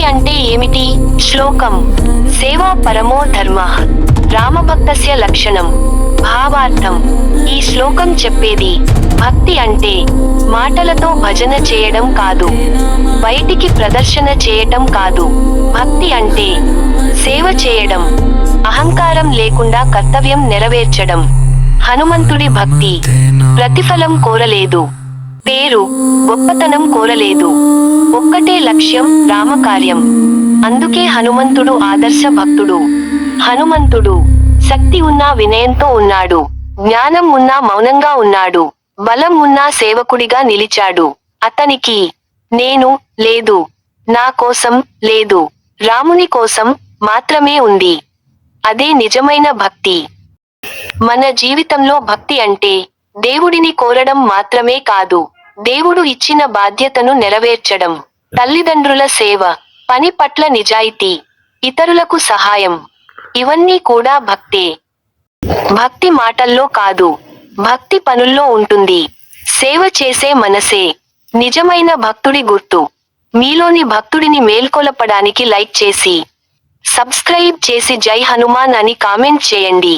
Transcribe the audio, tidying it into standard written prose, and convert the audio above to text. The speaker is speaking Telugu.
అంటే ఏమిటి? శ్లోకం. సేవా పరమో ధర్మః రామభక్తస్య లక్షణం. భావార్థం. ఈ శ్లోకం చెప్పేది భక్తి అంటే మాటలతో భజన చేయడం కాదు, బయటికి ప్రదర్శన చేయటం కాదు. భక్తి అంటే సేవ చేయడం, అహంకారం లేకుండా కర్తవ్యం నెరవేర్చడం. హనుమంతుడి భక్తి ప్రతిఫలం కోరలేదు, పేరు గొప్పతనం కోరలేదు. ఒక్కటే లక్ష్యం, రామకార్యం. అందుకే హనుమంతుడు ఆదర్శ భక్తుడు. హనుమంతుడు శక్తి ఉన్నా వినయంతో ఉన్నాడు, జ్ఞానం ఉన్నా మౌనంగా ఉన్నాడు, బలం ఉన్నా సేవకుడిగా నిలిచాడు. అతనికి నేను లేదు, నా కోసం లేదు, రాముని కోసం మాత్రమే ఉంది. అదే నిజమైన భక్తి. మన జీవితంలో భక్తి అంటే దేవుడిని కోరడం మాత్రమే కాదు, దేవుడు ఇచ్చిన బాధ్యతను నెరవేర్చడం. తల్లిదండ్రుల సేవ, పని పట్ల నిజాయితీ, ఇతరులకు సహాయం, ఇవన్నీ కూడా భక్తే. భక్తి మాటల్లో కాదు, భక్తి పనుల్లో ఉంటుంది. సేవ చేసే మనసే నిజమైన భక్తుడి గుర్తు. మీలోని భక్తుడిని మేల్కొలపడానికి లైక్ చేసి, సబ్స్క్రైబ్ చేసి జై హనుమాన్ అని కామెంట్ చేయండి.